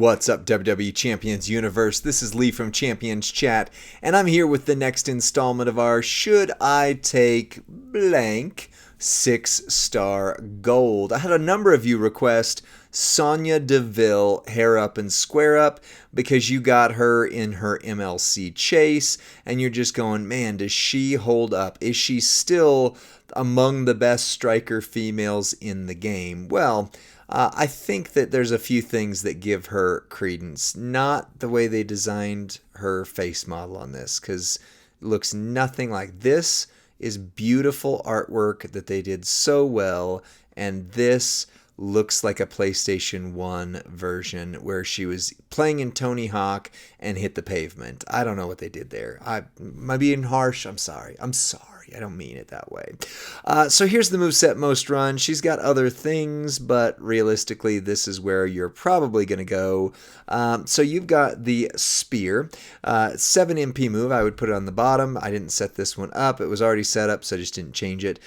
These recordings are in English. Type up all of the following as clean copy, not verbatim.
What's up, WWE Champions Universe? This is Lee from Champions Chat, and I'm here with the next installment of our Should I Take Blank 6-star gold. I had a number of you request Sonya Deville hair up and square up because you got her in her MLC chase, and you're just going, man, does she hold up? Is she still among the best striker females in the game? Well, I think that there's a few things that give her credence. Not the way they designed her face model on this, because it looks nothing like this. Is beautiful artwork that they did so well, and this looks like a PlayStation 1 version where she was playing in Tony Hawk and hit the pavement. I don't know what they did there. Am I being harsh? I'm sorry. I don't mean it that way. So here's the moveset most run. She's got other things, but realistically, this is where you're probably going to go. So you've got the spear. 7 MP move. I would put it on the bottom. I didn't set this one up. It was already set up, so I just didn't change it.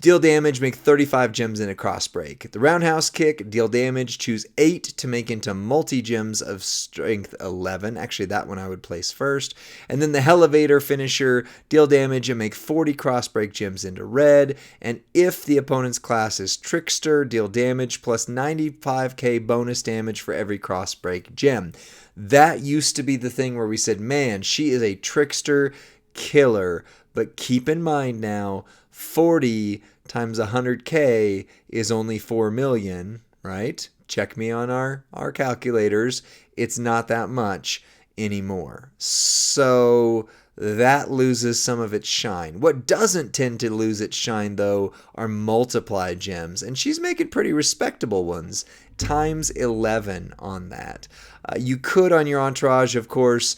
Deal damage, make 35 gems in a cross break. The roundhouse kick, deal damage, choose 8 to make into multi-gems of strength 11. Actually, that one I would place first. And then the elevator finisher, deal damage and make 40 cross break gems into red. And if the opponent's class is trickster, deal damage plus 95k bonus damage for every cross break gem. That used to be the thing where we said, man, she is a trickster killer. But keep in mind now, 40 times 100k is only 4 million, right? Check me on our calculators. It's not that much anymore. So that loses some of its shine. What doesn't tend to lose its shine, though, are multiply gems. And she's making pretty respectable ones. Times 11 on that. You could, on your entourage, of course,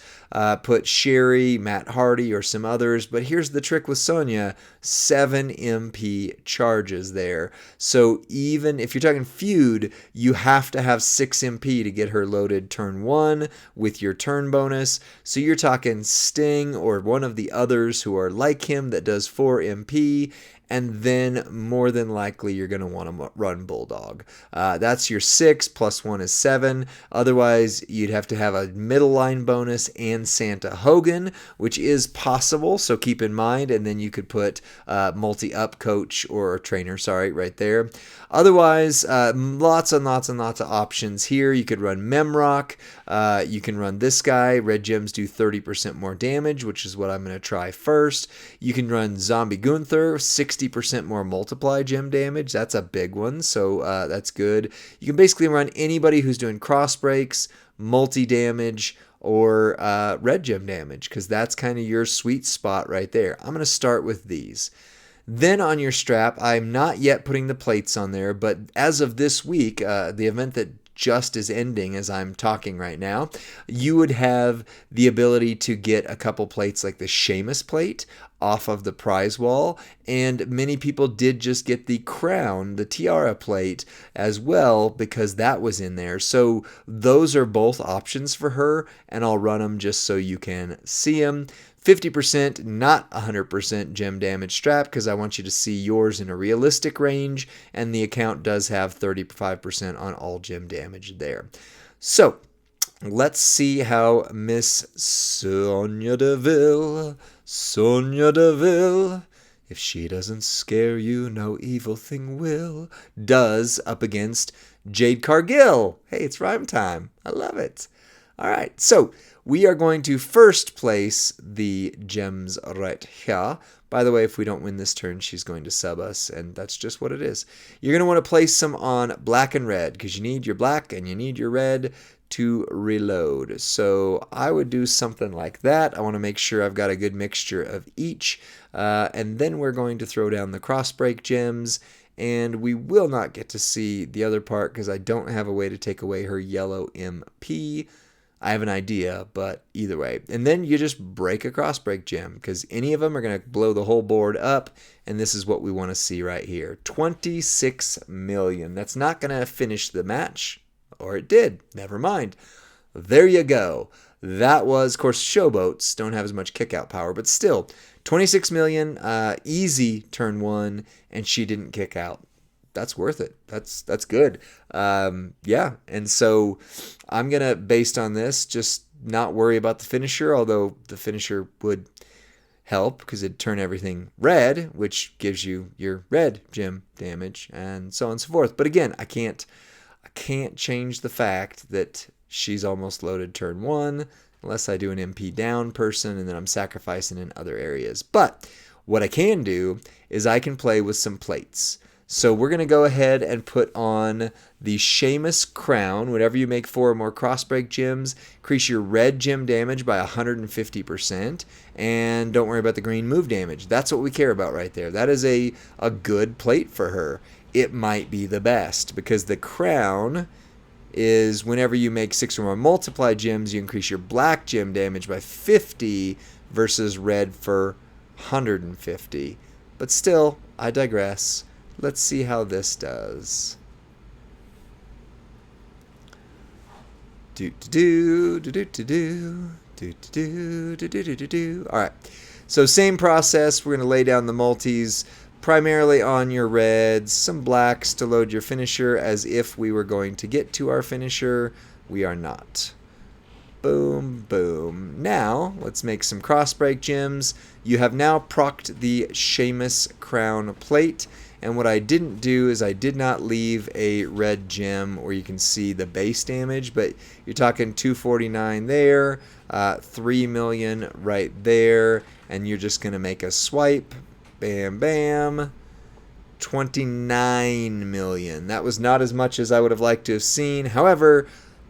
put Sherry, Matt Hardy, or some others. But here's the trick with Sonya. 7 MP charges there. So even if you're talking feud, you have to have 6 MP to get her loaded turn 1 with your turn bonus. So you're talking Sting or one of the others who are like him that does 4 MP. And then more than likely you're going to want to run Bulldog. That's your 6, plus 1 is 7. Otherwise, you'd have to have a middle line bonus and Santa Hogan, which is possible, so keep in mind. And then you could put multi-up coach or trainer, right there. Otherwise, lots and lots and lots of options here. You could run Memrock. You can run this guy. Red gems do 30% more damage, which is what I'm going to try first. You can run Zombie Gunther, 60% more multiply gem damage. That's a big one, so that's good. You can basically run anybody who's doing cross breaks, multi-damage, or red gem damage, because that's kind of your sweet spot right there. I'm going to start with these. Then on your strap, I'm not yet putting the plates on there, but as of this week, the event that just is ending as I'm talking right now, you would have the ability to get a couple plates like the Sheamus plate off of the prize wall, and many people did just get the crown, the tiara plate as well, because that was in there. So those are both options for her, and I'll run them just so you can see them. 50%, not 100% gem damage strap, because I want you to see yours in a realistic range, and the account does have 35% on all gem damage there. So let's see how Miss Sonya Deville, if she doesn't scare you, no evil thing will, does up against Jade Cargill. Hey, it's rhyme time. I love it. All right, so we are going to first place the gems right here. By the way, if we don't win this turn, she's going to sub us, and that's just what it is. You're going to want to place some on black and red, because you need your black and you need your red to reload. So I would do something like that. I want to make sure I've got a good mixture of each. And then we're going to throw down the cross break gems. And we will not get to see the other part because I don't have a way to take away her yellow MP. I have an idea, but either way. And then you just break a cross break gem, because any of them are going to blow the whole board up. And this is what we want to see right here. 26 million. That's not going to finish the match. Or it did. Never mind. There you go. That was, of course, showboats don't have as much kick-out power, but still, 26 million, easy turn 1, and she didn't kick out. that's worth it. That's good. Yeah, and so I'm gonna, based on this, just not worry about the finisher, although the finisher would help because it'd turn everything red, which gives you your red gem damage and so on and so forth. But again, I can't change the fact that she's almost loaded turn 1 unless I do an MP down person and then I'm sacrificing in other areas. But what I can do is I can play with some plates. So we're going to go ahead and put on the Sheamus Crown. Whenever you make 4 or more crossbreak gems, increase your red gem damage by 150%. And don't worry about the green move damage. That's what we care about right there. That is a good plate for her. It might be the best because the crown is whenever you make 6 or more multiply gems, you increase your black gem damage by 50 versus red for 150. But still, I digress. Let's see how this does. Alright, so same process. We're going to lay down the multis primarily on your reds, some blacks to load your finisher as if we were going to get to our finisher. We are not. Boom, boom. Now, let's make some crossbreak gems. You have now procced the Sheamus Crown plate. And what I didn't do is I did not leave a red gem where you can see the base damage, but you're talking 249 there, 3 million right there, and you're just going to make a swipe. Bam, bam. 29 million. That was not as much as I would have liked to have seen. However,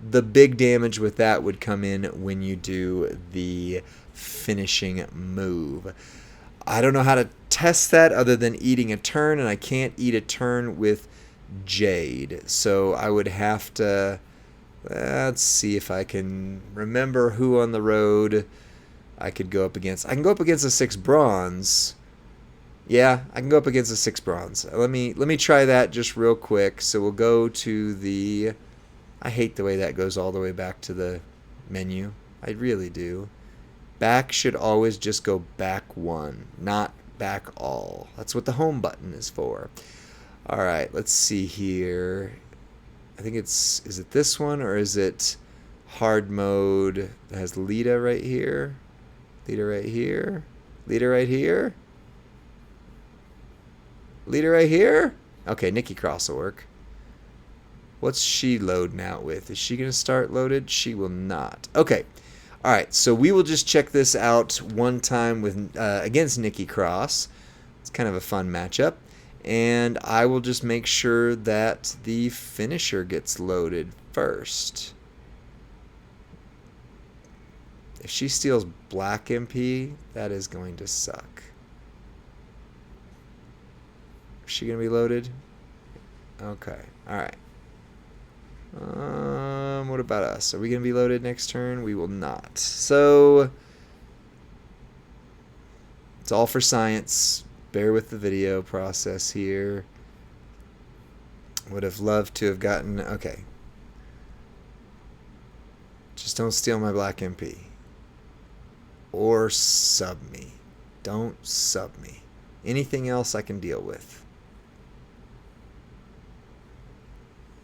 the big damage with that would come in when you do the finishing move. I don't know how to test that other than eating a turn, and I can't eat a turn with Jade. So I would have to, let's see if I can remember who on the road I could go up against. I can go up against a 6 bronze. Yeah, I can go up against a 6 bronze. Let me try that just real quick. So we'll go to the, I hate the way that goes all the way back to the menu. I really do. Back should always just go back 1, not back all. That's what the home button is for. Alright, let's see here. I think it's, is it this one or is it hard mode that has Lita right here? Lita right here? Lita right here? Lita right here? Okay, Nikki Cross will work. What's she loading out with? Is she going to start loaded? She will not. Okay. Alright, so we will just check this out one time with against Nikki Cross. It's kind of a fun matchup. And I will just make sure that the finisher gets loaded first. If she steals black MP, that is going to suck. Is she going to be loaded? Okay, alright. What about us? Are we going to be loaded next turn? We will not. So, it's all for science. Bear with the video process here. Would have loved to have gotten... Okay. Just don't steal my black MP. Or sub me. Don't sub me. Anything else I can deal with.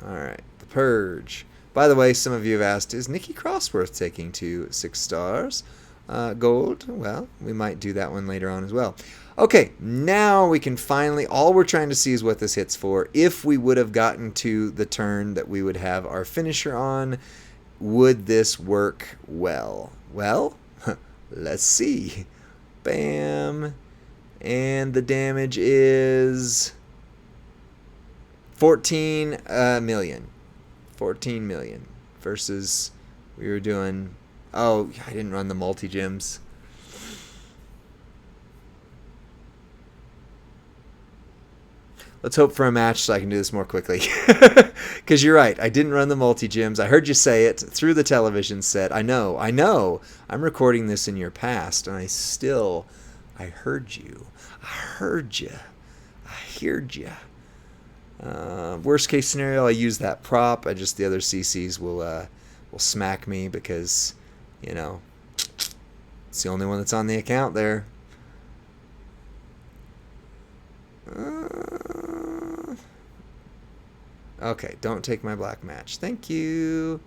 Alright. The Purge. By the way, some of you have asked, is Nikki Cross worth taking to 6 stars? Gold? Well, we might do that one later on as well. Okay, now we can finally, all we're trying to see is what this hits for. If we would have gotten to the turn that we would have our finisher on, would this work well? Well, let's see. Bam. And the damage is 14 million. 14 million versus we were doing, oh, I didn't run the multi-gems. Let's hope for a match so I can do this more quickly. Because you're right, I didn't run the multi-gems. I heard you say it through the television set. I know. I'm recording this in your past, and I heard you. I heard you. I heard you. Worst case scenario, I use that prop. The other CCs will smack me because, you know, it's the only one that's on the account there. Okay, don't take my black match. Thank you.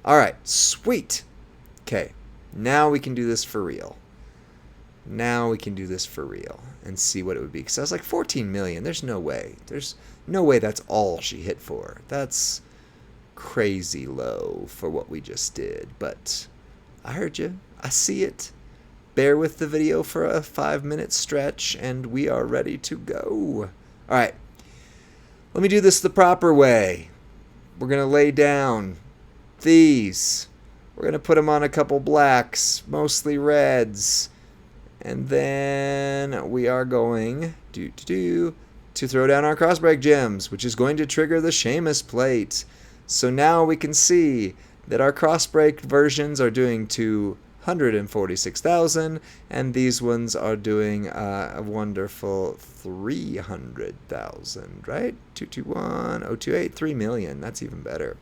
All right, sweet. Okay, now we can do this for real. Now we can do this for real and see what it would be. Because I was like, 14 million. There's no way. There's no way that's all she hit for. That's crazy low for what we just did. But I heard you. I see it. Bear with the video for a 5-minute stretch, and we are ready to go. All right. Let me do this the proper way. We're going to lay down these. We're going to put them on a couple blacks, mostly reds. And then we are going to throw down our crossbreak gems, which is going to trigger the Sheamus plate. So now we can see that our crossbreak versions are doing 246,000, and these ones are doing a wonderful 300,000, right? 221, 028, 3 million. That's even better.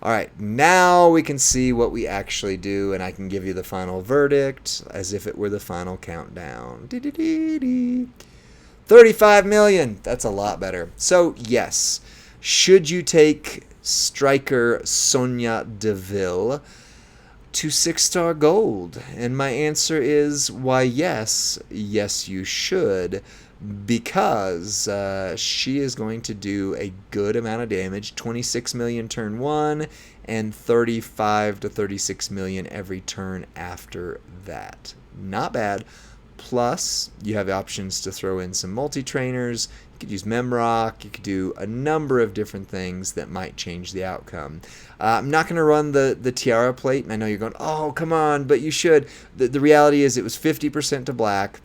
All right, now we can see what we actually do, and I can give you the final verdict as if it were the final countdown. 35 million. That's a lot better. So, yes, should you take striker Sonya Deville to 6-star gold? And my answer is, why, yes. Yes, you should. Because she is going to do a good amount of damage, 26 million turn 1 and 35 to 36 million every turn after that. Not bad. Plus, you have options to throw in some multi-trainers. You could use Memrock. You could do a number of different things that might change the outcome. I'm not going to run the Tiara plate, and I know you're going, oh, come on, but you should. The reality is it was 50% to black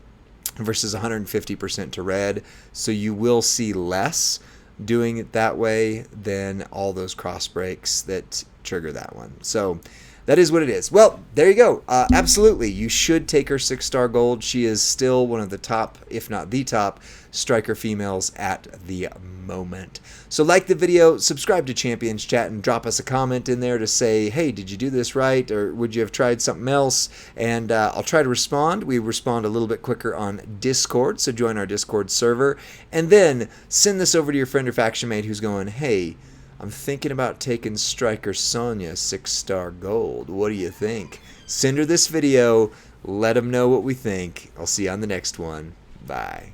versus 150% to red, so you will see less doing it that way than all those cross breaks that trigger that one. So that is what it is. Well, there you go. Absolutely, you should take her 6-star gold. She is still one of the top, if not the top, striker females at the moment. So like the video, subscribe to Champions Chat, and drop us a comment in there to say, hey, did you do this right, or would you have tried something else? And I'll try to respond. We respond a little bit quicker on Discord, so join our Discord server. And then send this over to your friend or faction mate who's going, hey, I'm thinking about taking striker Sonya 6-star gold. What do you think? Send her this video. Let them know what we think. I'll see you on the next one. Bye.